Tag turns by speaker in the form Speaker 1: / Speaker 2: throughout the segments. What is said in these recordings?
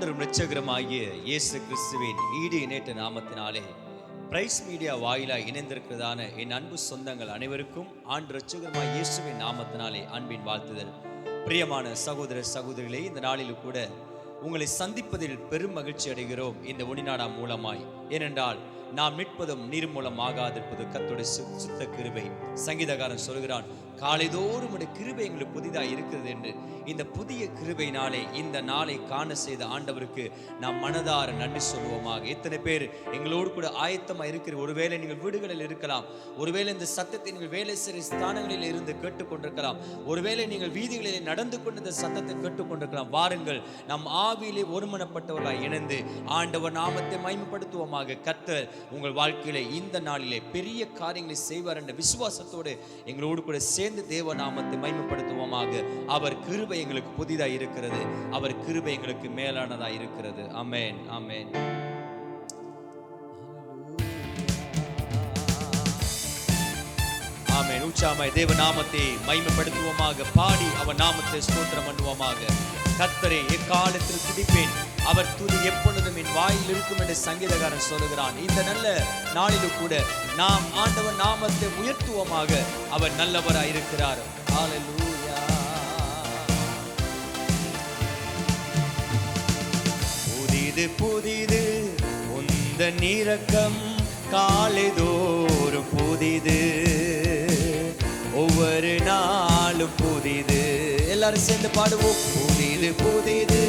Speaker 1: ஆண்டவரும் இரட்சகருமாகிய இயேசு கிறிஸ்துவின் ஈடு இணைட்ட நாமத்தினாலே பிரைஸ் மீடியா வாயிலாக இணைந்திருக்கிறதான என் அன்பு சொந்தங்கள் அனைவருக்கும் ஆண்டு இரட்சகருமாகிய இயேசுவின் நாமத்தினாலே அன்பின் வாழ்த்துதல். பிரியமான சகோதர சகோதரிகளே, இந்த நாளிலும் கூட உங்களை சந்திப்பதில் பெரும் மகிழ்ச்சி அடைகிறோம் இந்த ஒளிநாடா மூலமாய். ஏனென்றால் நாம் மீட்பதும் நீர் மூலம் ஆகாதிருப்பது கர்த்தருடைய சுத்த கிருபை. சங்கீதக்காரன் சொல்கிறான், காலைதோறும் கிருபை எங்களுக்கு புதிதாக இருக்கிறது என்று. இந்த புதிய கிருபையினாலே இந்த நாளை காண செய்த ஆண்டவருக்கு நாம் மனதார நன்றி சொல்வோமாக. எத்தனை பேர் எங்களோடு கூட ஆயத்தமாக இருக்கிற? ஒருவேளை நீங்கள் வீடுகளில் இருக்கலாம், ஒருவேளை இந்த சத்தத்தை நீங்கள் வேலை செய்கிற ஸ்தானங்களில் இருந்து கேட்டுக்கொண்டிருக்கலாம், ஒருவேளை நீங்கள் வீதிகளில் நடந்து கொண்டு இந்த சத்தத்தை கேட்டுக்கொண்டிருக்கலாம். வாருங்கள், நம் ஆவியிலே ஒருமனப்பட்டவர்களாய் இணைந்து ஆண்டவர் நாமத்தை மகிமைப்படுத்துவோமாக. கர்த்தர் உங்கள் வாழ்க்கையிலே இந்த நாளிலே பெரிய காரியங்களை செய்வார் என்ற விசுவாசத்தோடு எங்களோடு கூட சேர்ந்து தேவ நாமத்தை மகிமைப்படுத்துவோமாக. அவர் கிருபை எங்களுக்கு புதிதாக இருக்கிறது, அவர் கிருபை எங்களுக்கு மேலானதாக இருக்கிறது. ஆமென், ஆமென். ஆமென். உச்சாமாய் தேவ நாமத்தை மகிமைப்படுத்துவோமாக. பாடி அவர் நாமத்தை ஸ்தோத்திரம் பண்ணுவோமாக. கர்த்தரை எக்காலத்தில் துதிப்பேன், அவர் துதி எப்பொழுதும் என் வாயில் இருக்கும் என்று சங்கீதக்காரன் சொல்லுகிறான். இந்த நல்ல நாளிலும் கூட நாம் ஆண்டவர் நாமத்தை உயர்த்துவோமாக. அவர் நல்லவராய் இருக்கிறார். ஹல்லேலூயா. புதிது புதிது உந்தன் இரக்கம் காலைதோறும் புதிது, ஒவ்வொரு நாளும் புதிது. எல்லாரும் சேர்ந்து பாடுவோம். புதிது புதிது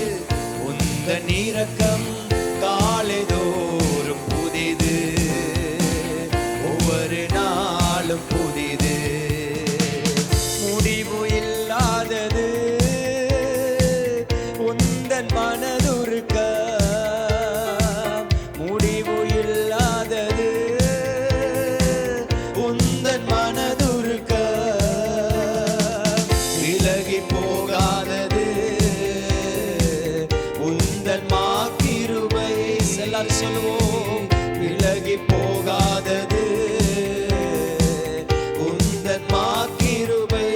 Speaker 1: உந்தன் இரக்கம் காலைதோறும் புதிது, ஒவ்வொரு நாளும் புதிது. முடிவு இல்லாதது உந்தன் மனதுருக்க, முடிவு இல்லாதது உந்தன் மனதுருக்க, விலகி போகாதது உந்தன் மாக்கிருபை. எல்லாரும் சொல்லுவோம். விலகி போகாதது உந்தன் மாக்கிருபை,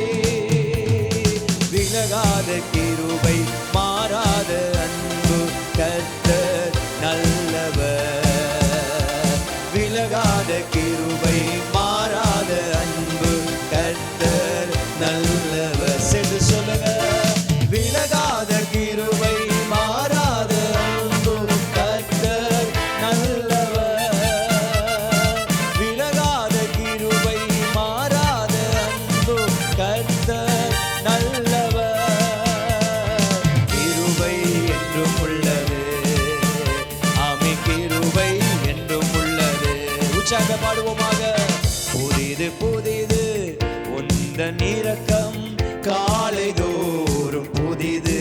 Speaker 1: விலகாத கிருபை, மாறாத அன்பு, கர்த்தர் நல்லவர். விலகாத கிருபை, மாறாத அன்பு, கர்த்தர் நல்லவர். சேர்ந்து சொல்லுங்க. விலகாத கிருபை, மாறாத அன்பு, கர்த்தர் நல்லவர். விலகாத கிருபை, மாறாத அன்பு, கர்த்தர் நல்லவர். கிருபை என்றும் உள்ளது, ஆமே, கிருபை என்றும் உள்ளது. உற்சாக பாடுவோமாக. புதிது புதிது உந்தன் இரக்கம் காலைதோறும் புதிது,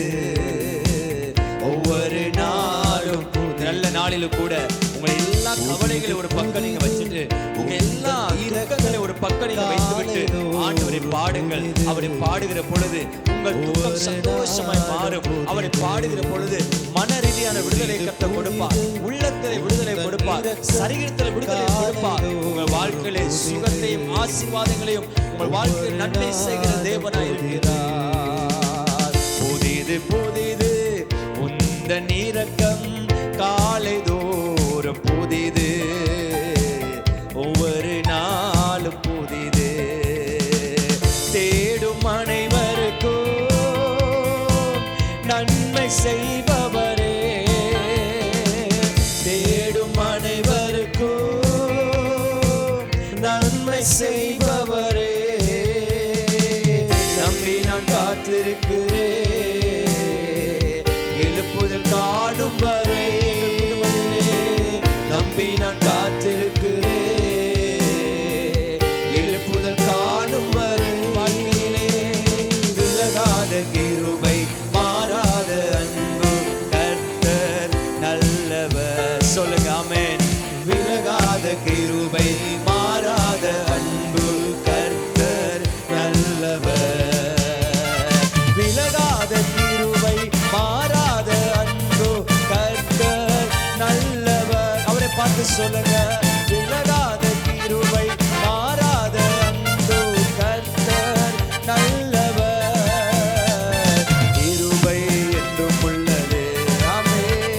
Speaker 1: ஒவ்வொரு நாளும் புதிது. நல்ல நாளிலும் கூட உங்க எல்லா கவலைகளை ஒரு பக்கம் நீங்க வச்சுட்டு, உங்க எல்லா இரக்கங்களை ஒரு பக்கம் நீங்க வைத்துவிட்டு ஆண்டவரை பாடுங்கள். அவரை பாடுகிற பொழுது உங்கள் துக்கம் சந்தோஷமாய் மாறும். அவரை பாடுகிற பொழுது மன ரீதியான விடுதலை கர்த்தர் கொடுப்பார், உள்ளத்திலே விடுதலை கொடுப்பார், சரீரத்தில் விடுதலை கொடுப்பார். உங்கள் வாழ்க்கையிலே சுகத்தையும் ஆசீர்வாதங்களையும் உங்கள் வாழ்க்கையில் நன்மை செய்கிற தேவனாய் இருக்கிறார். புதிது புதிது உந்தன் இரக்கம் காலைதோறும் புதிது, ஒவ்வொரு நாளும் புதிது. தேடும் அனைவருக்கும் நன்மை செய்பவரே, தேடும் அனைவருக்கும் நன்மை செய்பவரே. நம்பி நான் காத்திருக்கிறேன், எழுப்புதல் காணும் வரை. நம்பி நான் காத்திருக்கிறேன், எழுப்புதல் காணும் வரை. வாழ்க்கையிலே விலகாத கிருபை, மாறாத அன்பு, கர்த்தர் நல்லவர். சொல்லுங்க ஆமென். விலகாத கிருபை, மாறாத அன்பு, கர்த்தர் நல்லவர். விலகாத கிருபை, மாறாத அன்பு, கர்த்தர் நல்லவர். அவரை பார்த்து சொல்லுங்க. விலகாத கிருபை, மாறாத அன்பு, கர்த்தர் நல்லவர். கிருபை என்றும் உள்ளது, ஆமென்.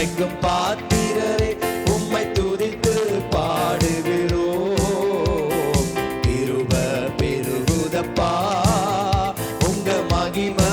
Speaker 2: மகிமைக்கும் பாத்திரரே, உம்மை துதித்து பாடுகிறோம். கிருபை பெருகுதப்பா, உங்க மகிமை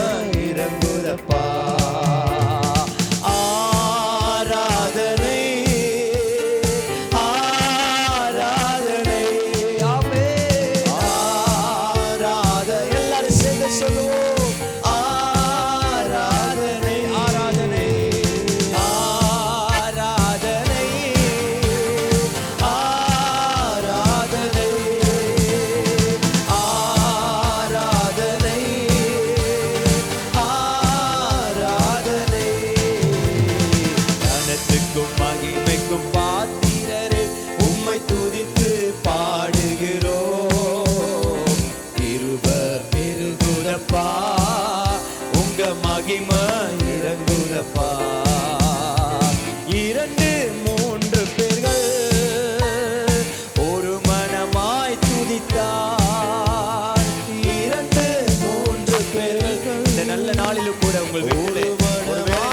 Speaker 2: இறங்குதப்பா. இரண்டு மூன்று பேர்கள் ஒரு மனமாய் துதித்தார். இரண்டு மூன்று பேர்கள் இந்த நல்ல நாளிலும் கூட உங்கள் வீட்டிலே ஒருவேளை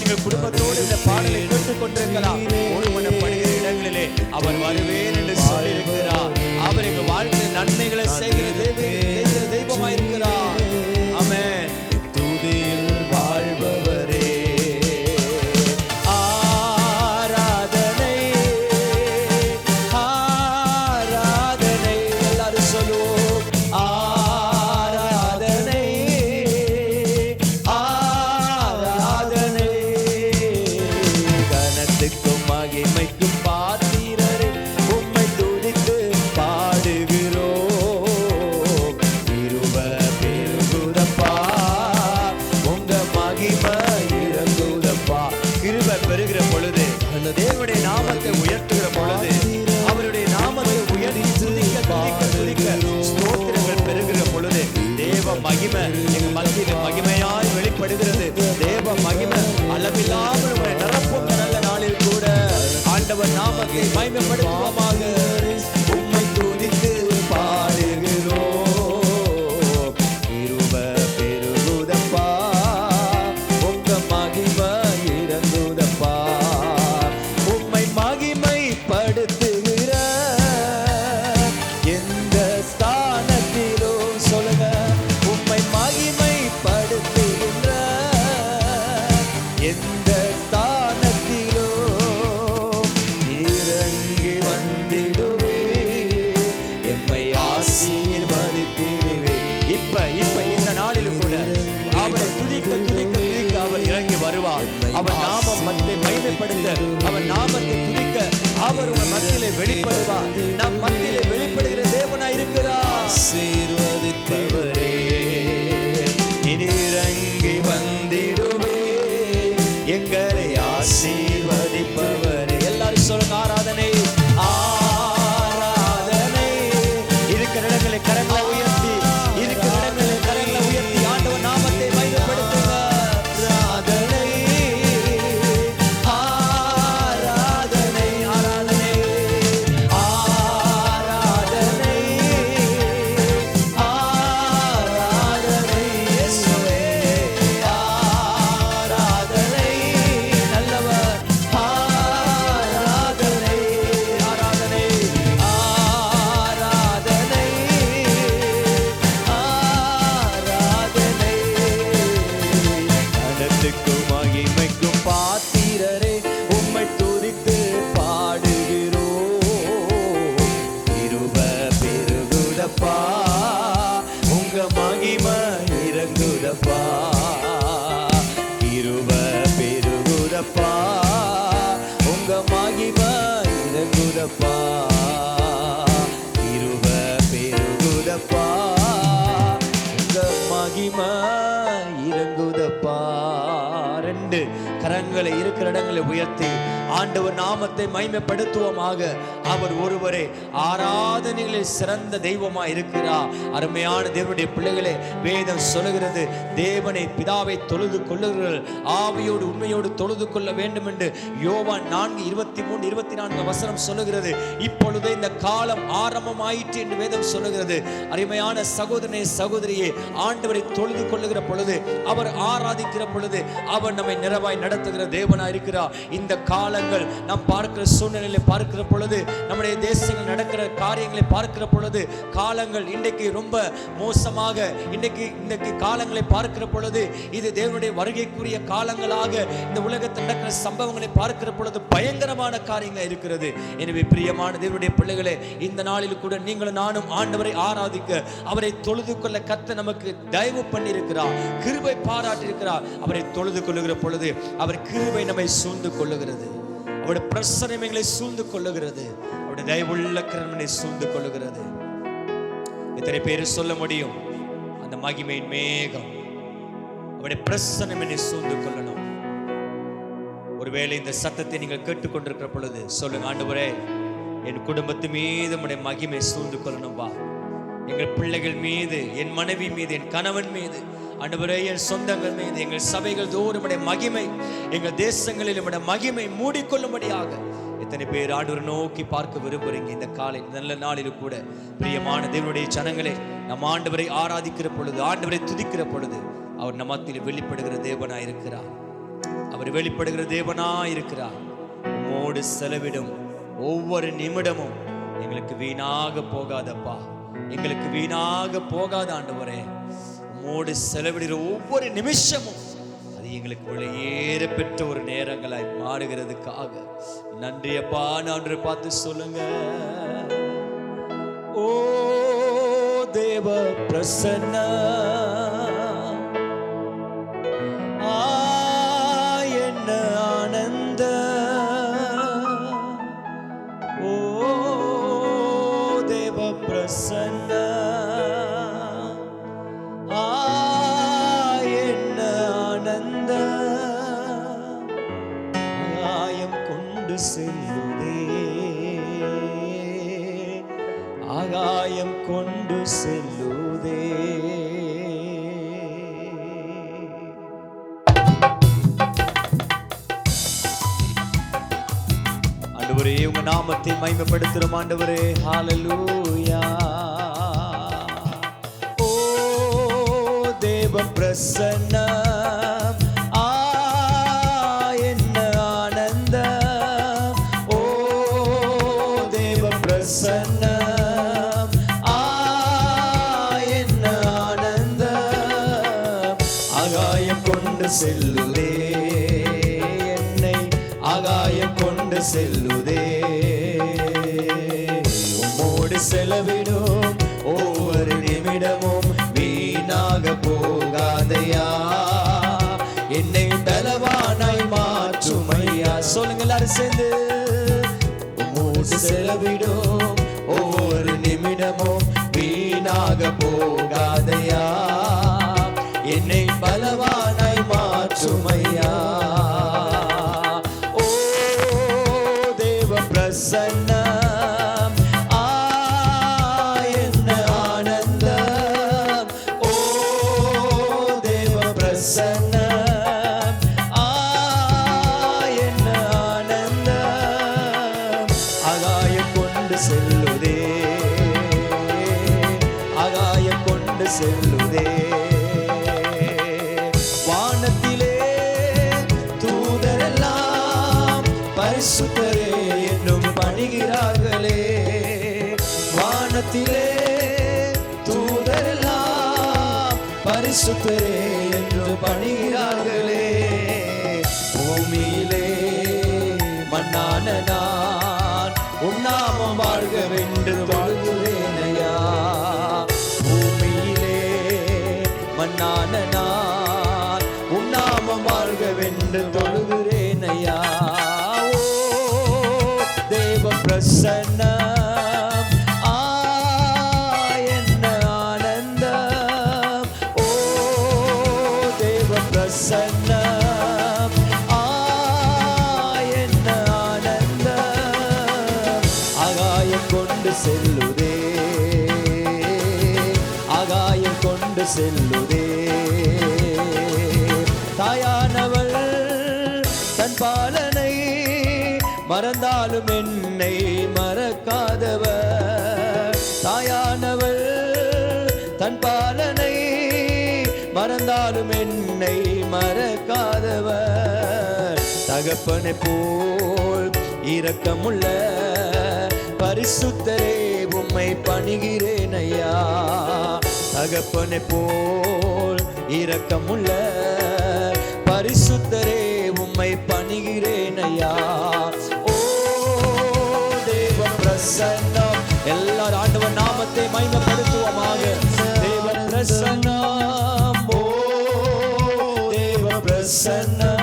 Speaker 2: நீங்கள் குடும்பத்தோடு இந்த பாடலை கேட்டுக் கொண்டிருக்கலாம். ஒருமனப்படுகிற இடங்களிலே அவர் வருவேன் என்று சொல்லியிருக்கிறார். அவர் எங்கள் வாழ்க்கையில் நன்மைகளை செய்கிற தெய்வமாயிருக்கிறார். ஆமென். துதியில் வாழ்பவரே, ஆராதனை ஆராதனை. எல்லாரும் சொல்லுவோம், ஆராதனை ஆராதனை. கனத்துக்கும் மகிமைக்கும் பாத்திரரே, உம்மை துதித்து பாடுகிறோம். கிருபை பெருகுதப்பா, உங்க மகிமை இறங்குதப்பா. கிருபை பெருகிற பொழுது, அந்த தேவனுடைய நாமத்தை உயர்த்துகிற பொழுது, அவருடைய நாமத்தை உயர்த்தி துதிக்க துதிக்க துதிக்க ஸ்தோத்திரங்கள் பெருகிற பொழுது தேவ மகிமை எங்கள் மத்தியில் மகிமையாய் வெளிப்படுகிறது. தேவ மகிமை அளவில்லாமல் உங்களை நிரப்பும் நல்ல நாளில் கூட ஆண்டவர் நாமத்தை மகிமைப்படுத்துவோமாக. உம்மை துதித்து பாடுகிறோம். கிருபை பெருகுதப்பா, உங்க மகிமை இறங்குதப்பா. உம்மை மகிமைப்படுத்துகிற எந்த ஸ்தானத்திலும் சொல்லுங்க, உம்மை மகிமைப்படுத்துகின்ற எந்த ஸ்தானத்திலும் இறங்கி வந்திடுவே, எம்மை ஆசீர்வதித்திடுவே. இப்ப இந்த நாளிலும் கூட அவரை துதிக்க துதிக்க துதிக்க அவர் இறங்கி வருவார். அவர் நாமம் மத்தியை மகிமைப்படுத்த, அவர் நாமத்தை துதிக்க அவர் உங்கள் மத்தியிலே வெளிப்படுவார். நம் மத்தியிலே வெளிப்படுகிற தேவனாய் இருக்கிறார். ஆசீர்வதிப்பவரே, இறங்கி வந்திடுவே, எங்களை ஆசீர்வதிப்பவரே. எல்லாரும் சொல்லுங்க, ஆராதனை ஆராதனை. இருக்கிற இடங்களை கரங்களை உயர்த்தி, இருக்கிற இடங்களை கரங்களை உயர்த்தி ஆண்டவர் நாமத்தை மகிமைப்படுத்துங்க. ஆராதனை ஆராதனை ஆராதனை ஆராதனை ஆராதனை. இயேசுவே ஆராதனை, நல்லவர் ஆராதனை ஆராதனை ஆராதனை ஆராதனை. கனத்துக்கும் மகிமைக்கும் பாத்திரரே, உம்மை துதித்து பாடுகிறோம். கிருபை பெருகுதப்பா, உங்க மகிமை இறங்குதப்பா. கிருபை பெருகுதப்பா, உங்க மகிமை இறங்குதப்பா. கிருபை பெருகுதப்பா, உங்க மகிமை இறங்குதப்பா. ரெண்டு கரங்களை இருக்கிற இடங்களை உயர்த்தி ஆண்டவர் நாமத்தை மகிமைப்படுத்துவோமாக. அவர் ஒருவரே ஆராதனைகளில் சிறந்த தெய்வமாய் இருக்கிறார். அருமையான தேவனுடைய பிள்ளைகளே, வேதம் சொல்லுகிறது, தேவனை பிதாவை தொழுது கொள்ளுகிறவர்கள் ஆவியோடு உண்மையோடு தொழுது கொள்ள வேண்டும் என்று யோவான் 4:23-24 சொல்லுகிறது. இப்பொழுதே இந்த காலம் ஆரம்பமாயிற்று என்று வேதம் சொல்லுகிறது. அருமையான சகோதரனே, சகோதரியே, ஆண்டவரை தொழுது கொள்ளுகிற பொழுது, அவர் ஆராதிக்கிற பொழுது, அவர் நம்மை பூரணமாய் நிறைவாய் நடத்துகிற தேவனாய் இருக்கிறார். இந்த காலங்கள் நாம் பார்க்கிற சூழ்நிலையை பார்க்கிற பொழுது, நம்முடைய தேசங்கள் நடக்கிற காரியங்களை பார்க்கிற பொழுது, காலங்கள் இன்றைக்கு ரொம்ப மோசமாக இன்றைக்கு காலங்களை பார்க்கிற பொழுது, இது தேவனுடைய வருகைக்குரிய காலங்களாக இந்த உலகத்தில் நடக்கிற சம்பவங்களை பார்க்கிற பொழுது பயங்கரமான காரியங்கள் இருக்கிறது. எனவே பிரியமான தேவனுடைய பிள்ளைகளே, இந்த நாளில் கூட நீங்களும் நானும் ஆண்டவரை ஆராதிக்க, அவரை தொழுது கொள்ள கர்த்தர் நமக்கு தயவு பண்ணியிருக்கிறார், கிருபை பாராட்டி இருக்கிறார். அவரை தொழுது கொள்ளுகிற பொழுது அவர் கிருபை நம்மை சூழ்ந்து கொள்ளுகிறது, அவருடைய பிரசன்னம் எங்களை சூழ்ந்து கொள்ளுகிறது, அவருடைய தயவுள்ள கருணை சூழ்ந்து கொள்ளுகிறது. எத்தனை பேர் சொல்ல முடியும்? அந்த மகிமையின் மேகம், அவருடைய பிரசன்னம் என்னை சூழ்ந்து கொள்ளணும். ஒருவேளை இந்த சத்தத்தை நீங்கள் கேட்டுக்கொண்டிருக்கிற பொழுது சொல்லுங்க, ஆண்டவரே என் குடும்பத்து மீது உம்முடைய மகிமை சூழ்ந்து கொள்ளணும் வா. எங்கள் பிள்ளைகள் மீது, என் மனைவி மீது, என் கணவன் மீது, ஆண்டவரே என் சொந்தங்கள் மீது, எங்கள் சபைகள் தோறும் உம்முடைய மகிமை, எங்கள் தேசங்களில் உம்முடைய மகிமை மூடிக்கொள்ளும்படியாக எத்தனை பேர் ஆண்டவரை நோக்கி பார்க்க விரும்புறீங்க? இந்த காலை நல்ல நாளில் கூட பிரியமான தேவனுடைய ஜனங்களே, நம் ஆண்டவரை ஆராதிக்கிற பொழுது, ஆண்டவரை துதிக்கிற பொழுது அவர் நம்மத்தில் வெளிப்படுகிற தேவனாய் இருக்கிறார். அவர் வெளிப்படுகிற தேவனாய் இருக்கிறார். உம்மோடு செலவிடும் ஒவ்வொரு நிமிடமும் எங்களுக்கு வீணாக போகாதப்பா, எங்களுக்கு வீணாக போகாத ஆண்டவரே. உம்மோடு செலவிடுகிற ஒவ்வொரு நிமிஷமும் அது எங்களுக்கு வெளியேற பெற்ற ஒரு நேரங்களாய் மாறுகிறதுக்காக நன்றி அப்பா. ஆண்டவரை பார்த்து சொல்லுங்க, ஓ தேவ பிரசன்ன என்ன ஆனந்த, ஓ தேவ பிரசன்ன என்ன ஆனந்த, ஆகாயம் கொண்டு செல்லுதே, ஆகாயம் கொண்டு செல்லுதே. ஆண்டவரே உங்க நாமத்தை மகிமைப்படுத்துறோம் ஆண்டவரே. ஹalleluya. ஓ தேவ பிரசன்னம் என்ன ஆனந்தம், ஓ தேவ பிரசன்னம் என்ன ஆனந்தம், ஆகாயம் கொண்டு செல்லுதே என்னை, ஆகாயம் கொண்டு செல்லுதே. உம்மோடு செலவிடும் ஒவ்வொரு நிமிடமும் வீணாக போகாதையா, என்னை பலவானாய் மாற்றும் ஐயா. சொல்லுங்க எல்லாரும் சேர்ந்து, உம்மோடு செலவிடும் ஒவ்வொரு நிமிடமும் வீணாக போகாதையா, என்னை பலவானாய் மாற்றும் ஐயா. பிரசன்னம் என்ன ஆனந்தம், ஓ தேவ பிரசன்னம் என்ன ஆனந்தம், ஆகாயம் கொண்டு செல்லுதே, ஆகாயம் கொண்டு செல்லுதே. வானத்திலே தூதரெல்லாம் பரிசுத்தரே என்னும் பணிகிறார்களே, வானத்திலே தூதரெல்லாம் பரிசுத்தரே என்று பணிகிறார்களே. பூமியிலே மண்ணான நான் உன்னாமம் வாழ்கவென்று வாழ்கிறேனையா, பூமியிலே மண்ணான நான் உன்னாமம் வாழ்கவென்று தொழுகிறேனையா. பிரசன்னம் என்ன ஆனந்தம், ஓ தேவ பிரசன்னம் என்ன ஆனந்தம், ஆகாயம் கொண்டு செல்லுதே, ஆகாயம் கொண்டு செல்லுதே. தாயானவள் தன் பாலனை மறந்தாலும் என்னை மறக்காதவர், தாயானவள் தன் பாலனை மறந்தாலும் என்னை மறக்காதவர், தகப்பனை போல் இரக்கமுள்ள பரிசுத்தரே உம்மை பணிகிறேன் ஐயா. தகப்பனை போல் இரக்கமுள்ள பரிசுத்தரே உம்மை பணிகிறேன் ஐயா. ஓ தேவ பிரசன்னம், எல்லாரும் ஆண்டவர் நாமத்தை மகிமைப்படுத்துவோமாக. தேவ பிரசன்னம், ஓ தேவ பிரசன்னம்,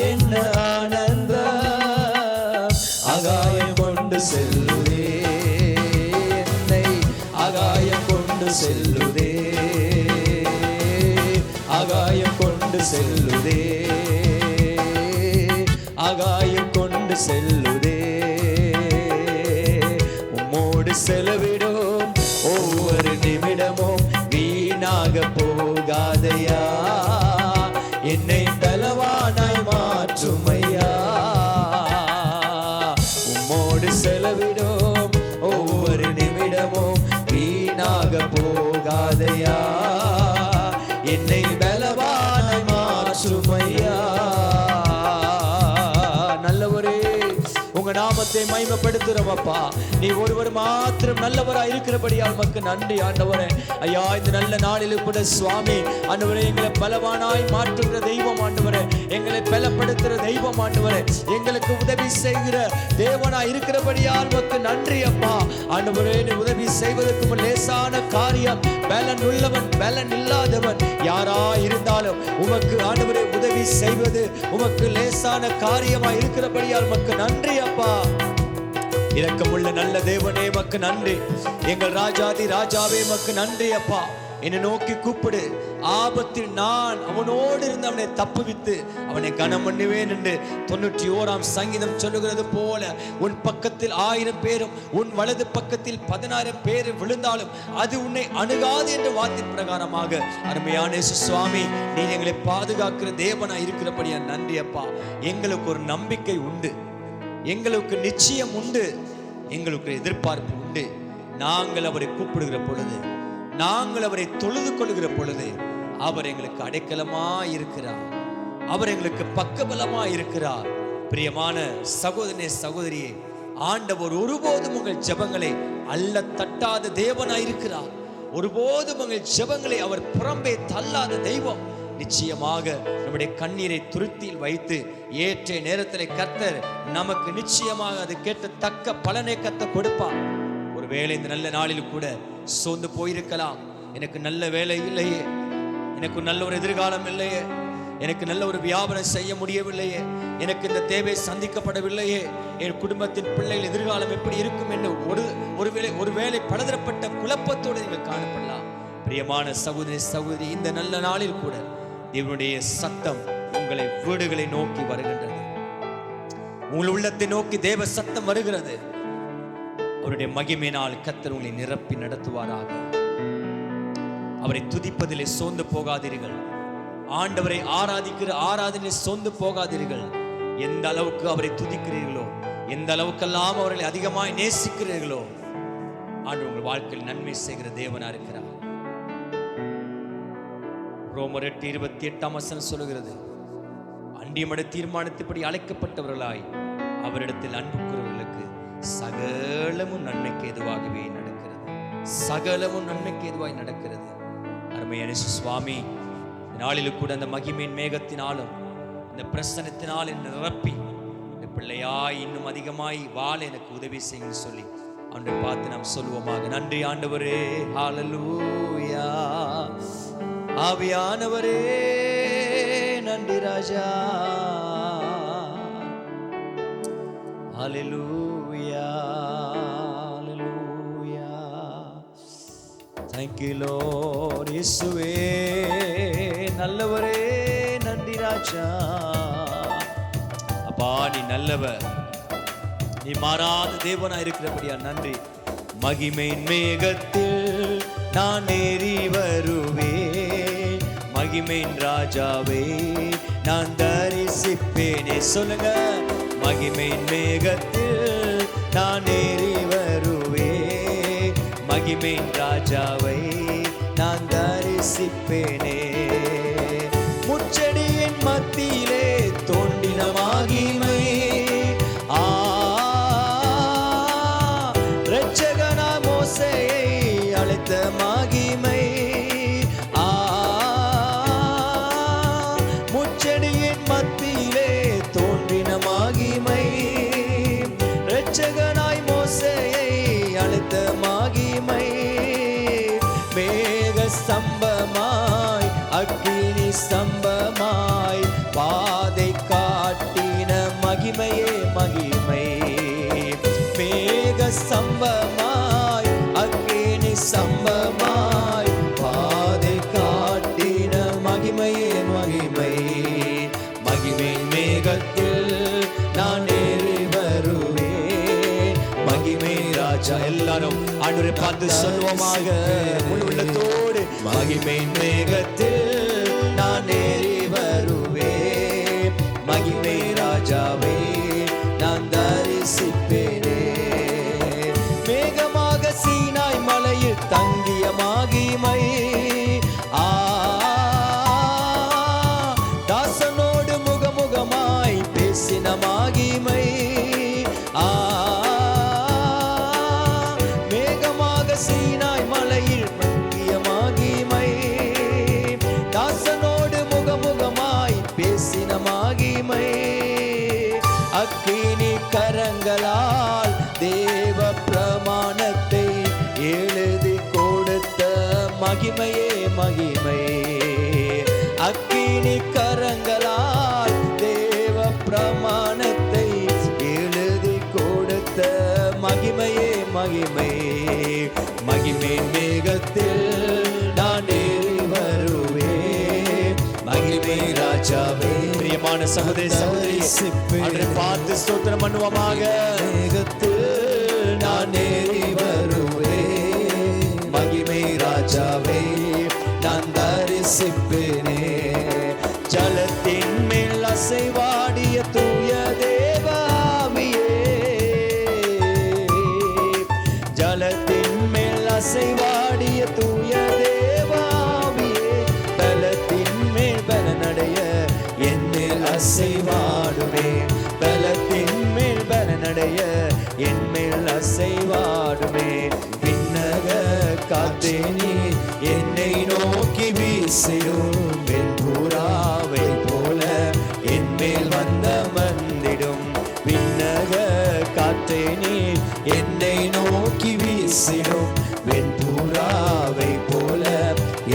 Speaker 2: என்ன ஆனந்தம், ஆகாயம் கொண்டு செல்லுதே என்னை, ஆகாயம் கொண்டு செல்லுதே, ஆகாயம் கொண்டு செல்லுதே, ஆகாயம் கொண்டு செல்லுதே. உம்மோடு செலவிடும் ஒவ்வொரு நிமிடமும் வீணாக போகாதையா, என்னை பலவானாய் மாற்றுமையா. உம்மோடு செலவிடும் ஒவ்வொரு நிமிடமும் வீணாக போகாதையா, என்னை பலவானாய் மாற்றுமையா. நல்லவரே, உங்க நாமத்தை மகிமைப்படுத்துறோம் அப்பா. நீ ஒருவர் மாத்திரம் நல்லவரா இருக்கிறபடியால் உமக்கு நன்றி ஆண்டவரே. ஐயா, இந்த நல்ல நாளில் கூட சுவாமி ஆண்டவரே, எங்களை பலவானாய் மாற்றுகிற தெய்வம் ஆண்டவரே, எங்களை பலப்படுத்துகிற தெய்வம் ஆண்டவரே, எங்களுக்கு உதவி செய்கிற தேவனா இருக்கிறபடியால் உமக்கு நன்றி அப்பா. ஆண்டவரே, நீ உதவி செய்வதற்கு லேசான காரியம். பலன் உள்ளவன் பலன் இல்லாதவன் யாரா இருந்தாலும் உமக்கு ஆண்டவரே உதவி செய்வது உமக்கு லேசான காரியமா இருக்கிறபடியால் உமக்கு நன்றி அப்பா. இரக்கமுள்ள நல்ல தேவனே மக்கு நன்றி. எங்கள் ராஜாதி ராஜாவே மக்கு நன்றி அப்பா. என்னை நோக்கி கூப்பிடு, ஆபத்தில் நான் அவனோடு இருந்து அவனை தப்புவித்து அவனை கனம் பண்ணுவேன் என்று 91ஆம் சங்கீதம் சொல்லுகிறது போல, உன் பக்கத்தில் 1000 பேரும் உன் வலது பக்கத்தில் 16 பேர் விழுந்தாலும் அது உன்னை அணுகாது என்ற வார்த்தையின் பிரகாரமாக அருமையான சுவாமி, நீ எங்களை பாதுகாக்கிற தேவனா இருக்கிறபடியா நன்றி அப்பா. எங்களுக்கு ஒரு நம்பிக்கை உண்டு, எங்களுக்கு நிச்சயம் உண்டு, எங்களுக்கு எதிர்பார்ப்பு உண்டு. நாங்கள் அவரை கூப்பிடுகிற பொழுது, நாங்கள் அவரை தொழுது கொள்கிற பொழுது அவர் எங்களுக்கு அடைக்கலமா இருக்கிறார், அவர் எங்களுக்கு பக்கபலமா இருக்கிறார். பிரியமான சகோதரனே சகோதரியே, ஆண்டவர் ஒருபோதும் உங்கள் ஜெபங்களை அல்ல தட்டாத தேவனாய் இருக்கிறார். ஒருபோதும் உங்கள் ஜெபங்களை அவர் புறம்பே தள்ளாத தெய்வம். நிச்சயமாக நம்முடைய கண்ணீரை துருத்தியில் வைத்து ஏற்ற நேரத்தில் கர்த்தர் நமக்கு நிச்சயமாக அது கேட்ட தக்க பலனை கர்த்தர் கொடுப்பார். ஒருவேளை இந்த நல்ல நாளில் கூட சோர்ந்து போயிருக்கலாம். எனக்கு நல்ல வேலை இல்லையே, எனக்கு நல்ல ஒரு எதிர்காலம் இல்லையே, எனக்கு நல்ல ஒரு வியாபாரம் செய்ய முடியவில்லையே, எனக்கு இந்த தேவை சந்திக்கப்படவில்லையே, என் குடும்பத்தின் பிள்ளைகள் எதிர்காலம் எப்படி இருக்கும் என்று ஒருவேளை பலதரப்பட்ட குழப்பத்தோடு நீங்கள் காணப்படலாம். பிரியமான சகோதரி சகோதரி, இந்த நல்ல நாளில் கூட தேவனுடைய சத்தம் உங்களை வீடுகளை நோக்கி வருகின்றது, உங்கள் உள்ளத்தை நோக்கி தேவ சத்தம் வருகிறது. அவருடைய மகிமையினால் கர்த்தர் உங்களை நிரப்பி நடத்துவாராக. அவரை துதிப்பதிலே சோர்ந்து போகாதீர்கள். ஆண்டவரை ஆராதிக்கிற ஆராதனை சோர்ந்து போகாதீர்கள். எந்த அளவுக்கு அவரை துதிக்கிறீர்களோ, எந்த அளவுக்கெல்லாம் அவர்களை அதிகமாய் நேசிக்கிறீர்களோ, ஆண்டவர் உங்கள் வாழ்க்கையில் நன்மை செய்கிற தேவனா இருக்கிறார். ரோமர் 8:28 சொல்லுகிறது, அண்டியமட தீர்மானத்தின்படி அழைக்கப்பட்டவர்களாய் அவரிடத்தில் அன்பு கூறுவர்களுக்கு சகலமும் நன்மைக்கு எதுவாகவே நடக்கிறது, சகலமும் நன்மைக்கு எதுவாய் நடக்கிறது. அருமையான சுவாமி, நாளில் கூட அந்த மகிமையின் மேகத்தினாலும் இந்த பிரசனத்தினால் என்னை நிரப்பி இந்த பிள்ளையாய் இன்னும் அதிகமாய் வாழ எனக்கு உதவி செய்யுன்னு சொல்லி அவனை பார்த்து நாம் சொல்லுவோமாக. நன்றி ஆண்டவரே, ஹல்லேலூயா. ஆவியானவரே நன்றி ராஜா, ஹல்லேலூயா, ஹல்லேலூயா. Thank you Lord. இயேசுவே நல்லவரே நன்றி ராஜா. அப்பா, நீ நல்லவர், நீ மாறாத தேவனா இருக்கிறபடியா நன்றி. மகிமையின் மேகத்தில் நான் ஏறி வருவேன், மகிமையின் ராஜாவே நான் தரிசிப்பேனே. சொல்லுங்க, மகிமையின் மேகத்தில் நான் ஏறி வருவேன், மகிமையின் ராஜாவை நான் தரிசிப்பேனே. முச்செடியின் நெருக்கடியின் மத்தியிலே தோன்றின மகிமை, இரட்சகனாய் மோசேயை அழைத்த மகிமை, மேக ஸ்தம்பமாய் அக்கினி ஸ்தம்பமாய் பாதை காட்டின மகிமையே மகிமை, மேக ஸ்தம்பமாய் அக்கினி ஸ்தம்பமாய் பாதை காட்டின மகிமையே மகிமை, மகிமை மேகத்தில் நான் ஏறி வருவேன், மகிமை ராஜா. எல்லாரும் ஆண்டவரை பார்த்து சொல்வோமாக முழு உள்ளத்தோடு, மகிமை மேகத்தில் நான் ஏறி வருவேன், மகிமை ராஜாவே நான் தரிசிப்பேனே, மேகமாக சீனாய் மலையில் தங்கிய மகிமை, தாசனோடு முகமுகமாய் பேசின மகிமை, மேகமாக சீனாய் மலையில் தங்கிய மகிமை, தாசனோடு முகமுகமாய் பேசின மகிமை, அக்கினி கரங்களால் தேவ பிரமாணத்தை எழுதி கொடுத்த மகிமையே மகிமை, அக்கினி கரங்களால் தேவ பிரமாணத்தை எழுதி கொடுத்த மகிமையே மகிமை, மகிமை மேகத்தில் நான் ஏறி வருவேன், மகிமை ராஜாவே. பிரியமான சகோதரி சகோதரி அவரை பார்த்து ஸ்தோத்திரம் பண்ணுவோமாக, மேகத்தில் நான் ஏறி வருவேன், மகிமை ராஜாவே நான் தரிசிப்பேனே, ஜலத்தின் மேல் அசைவாடிய தூய தேவாவியே, ஜலத்தின் மேல் அசைவாடிய தூய தேவாவியே, பலத்தின் மேல் பலனடைய என் மேல் அசைவாடுமே, பலத்தின் மேல் பலனடைய என் மேல் அசைவாடுமே, விண்ணக காற்றே நீ என்னை நோக்கி வீசிடும், வெண்புறாவை போல என் மேல் வந்த மந்திடும், விண்ணக காற்றே நீ என்னை நோக்கி வீசிடும், வெண்புறாவை போல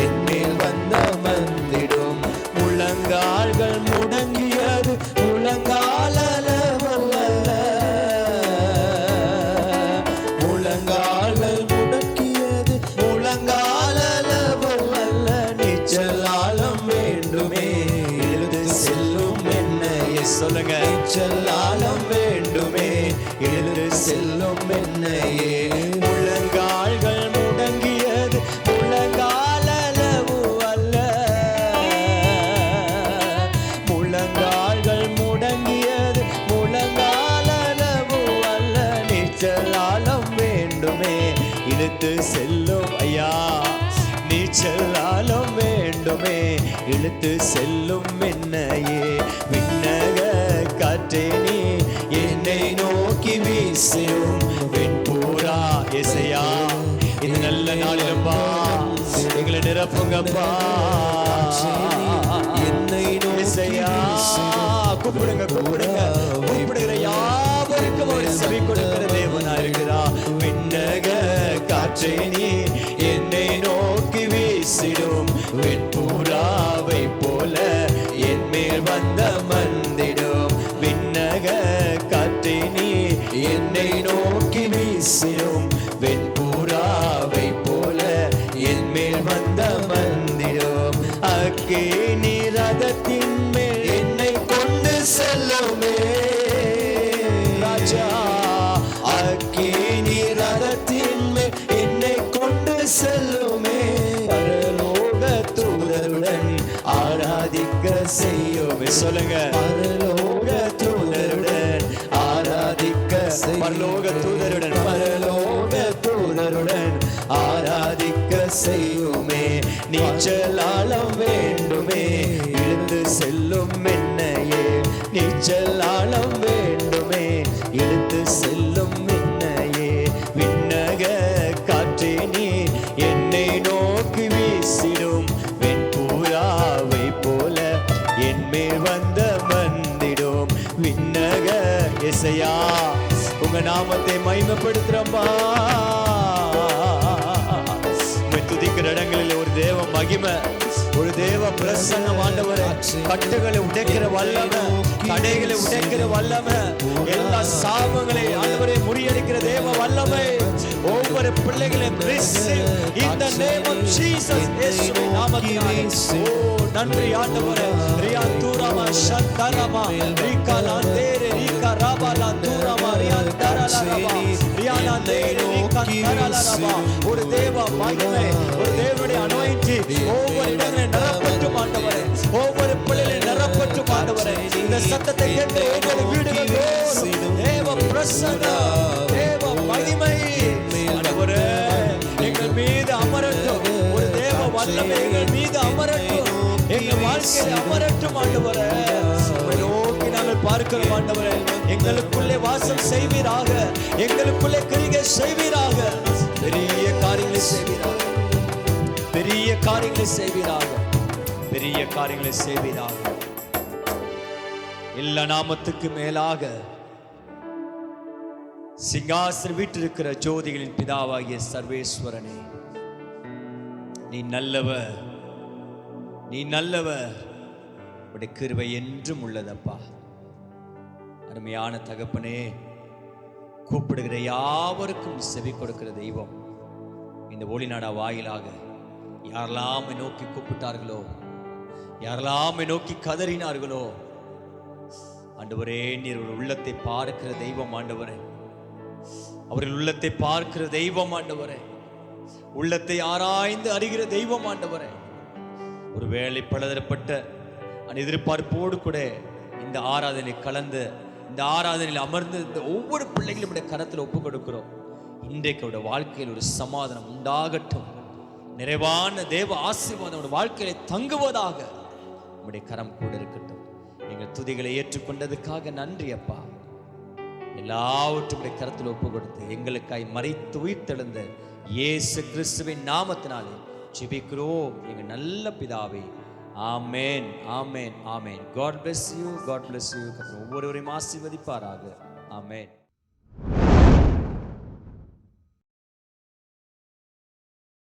Speaker 2: என் மேல் வந்த மந்திடும், முழங்கால்கள் முடங்கியது முழங்கால் அளவல்ல, முழங்கால்கள் முடக்கியது முழங்கால் அளவல்ல, நீச்சல் ஆழம் வேண்டுமே எழுது செல்லும் என்னையே, சொல்லுங்க, நீச்சல் ஆழம் வேண்டுமே எழுது செல்லும் என்னையே, முழங்கால்கள் முடங்கியது முழங்கால் அளவு அல்ல, முழங்கால்கள் முடங்கியது முழங்கால் அளவு அல்ல, நீச்சல் ஆழம் வேண்டுமே இழுத்து செல்லும் ஐயா, நீச்சல் ஆழம் வேண்டுமே இழுத்து செல்லும் என்னையே, விண்ணக காற்றே நீ என்னை நோக்கி வீசிடும், வெண்பூரா இசையா இந்த நல்ல நாளிலப்பா எங்களை நிரப்புங்கப்பா, என்னை இசையா கூப்பிடுங்க கூப்பிடுங்க, கூப்பிடுகிற யாவருக்கும் ஒரு செவி கொடுக்கிற தேவனா இருக்கிறா, விண்ணக காற்றே நீ என்னை நோக்கி வீசிடும், வெண்பூராவை போல என் மேல் வந்த மந்திடும், விண்ணக காற்றே நீ என்னை நோக்கி வீசிடும், வெண்பூராவை போல என் மேல் வந்த மந்திடும், அக்கினி ரதத்தின் மேல் என்னை கொண்டு செல்லுமே ராஜா, அக்கினி ரதத்தின் மேல் என்னை கொண்டு செல்லுமே, பரலோக தூதருடன் ஆராதிக்க செய்யுமே, சொல்லுங்க, பரலோக தூதருடன் ஆராதிக்க, பரலோக தூதருடன் பரலோக தூதருடன் ஆராதிக்க செய்யுமே, நீச்சல் ஆழம் வேண்டுமே இழுத்து செல்லும் என்னையே, நீச்சல் ஆழம் வேண்டுமே இழுத்து செல்லும் என்னையே, விண்ணக காற்றே நீ என்னை நோக்கி வீசிடும், வெண்பூராவை போல என் மேல் ஆனந்தம் வந்திடும் விண்ணக இசையா உங்க நாமத்தை மகிமைப்படுத்துறப்பா. துதிக்கிற இடங்களில் ஒரு தேவ மகிமை, ஒரு தேவ பிரசன்னம் ஆண்டவரே. கட்டுகளை உடைக்கிற வல்லமை, தடைகளை உடைக்கிற வல்லமை, எல்லா சாபங்களை ஆண்டவரே முறியடிக்கிற தேவ வல்லமை ஒவ்வொரு பிள்ளைகளையும் in the name of Jesus இயேசுவின் நாமத்தினாலே. ஓ நன்றி ஆண்டவரே. ரியா தூராமா சந்தரமா ரிகா லாந்தேரே ரிகா ராபா லாந்தூராமா ரியா தரலரபா ரியா லாந்தேரே ரிகா தரலரபா. ஒரு தேவ மகிமை, ஒரு தேவனுடைய அனாயிண்டிங் ஒவ்வொரு இடங்களிலும் நிரப்பட்டும் ஆண்டவரே. ஒவ்வொரு பிள்ளைகளையும் நிரப்பட்டும் ஆண்டவரே. இந்த சத்தத்தை கேட்டு ஒவ்வொரு வீடுகளிலும் தேவ பிரசன்னம், தேவ மகிமை ஆண்டவரே எங்கள் மீது அமரட்டும். ஒரு தேவ வல்லமை எங்கள் மீது அமரட்டும், எங்கள் வாழ்க்கையில் அமரட்டும் ஆண்டவரே. நோக்கி நாங்கள் பார்க்கிறோம் ஆண்டவரே. எங்களுக்குள்ளே வாசம் செய்வீராக, எங்களுக்குள்ளே கிரியை செய்வீராக. பெரிய காரியங்களை செய்வீராக, பெரிய காரியங்களை செய்வீராக, பெரிய காரியங்களை செய்வீராக. எல்லா நாமத்துக்கு மேலாக சிங்காசன வீட்டிருக்கிற ஜோதிகளின் பிதாவாகிய சர்வேஸ்வரனே, நீ நல்லவர், நீ நல்லவர். உடைய கிருபை என்றும் உள்ளதப்பா. அருமையான தகப்பனே, கூப்பிடுகிற யாவருக்கும் செவி கொடுக்கிற தெய்வம். இந்த ஒளிநாடா வாயிலாக யாரெல்லாம் நோக்கி கூப்பிட்டார்களோ, யாரெல்லாம் நோக்கி கதறினார்களோ ஆண்டவரே, நீர் ஒரு உள்ளத்தை பார்க்கிற தெய்வம் ஆண்டவரே. அவர்கள் உள்ளத்தை பார்க்கிற தெய்வம் ஆண்டவரே. உள்ளத்தை ஆராய்ந்து அறிகிற தெய்வம் ஆண்டவரே. ஒருவேளை பலதரப்பட்ட எதிர்பார்ப்போடு கூட இந்த ஆராதனை கலந்து, இந்த ஆராதனையில் அமர்ந்து இந்த ஒவ்வொரு பிள்ளைகளும் கரத்தில் ஒப்பு கொடுக்கிறோம். இன்றைக்கு அவருடைய வாழ்க்கையில் ஒரு சமாதானம் உண்டாகட்டும். நிறைவான தேவ ஆசீர்வாதம் வாழ்க்கையில தங்குவதாக உம்முடைய கரம் கூட இருக்கட்டும். எங்கள் துதிகளை ஏற்றுக்கொண்டதுக்காக நன்றி அப்பா. எல்லாவற்றும் கரத்தில் ஒப்பு கொடுத்து எங்களுக்காய் மரித்து உயிர்த்தெழுந்த இயேசு கிறிஸ்துவின் நாமத்தினாலே ஜெபிக்கிறோம் எங்கள் நல்ல பிதாவே. ஆமென், ஆமென், ஆமென். God bless you, God bless you. ஒவ்வொருவரையும் ஆசீர்வதிப்பாராக. ஆமென்.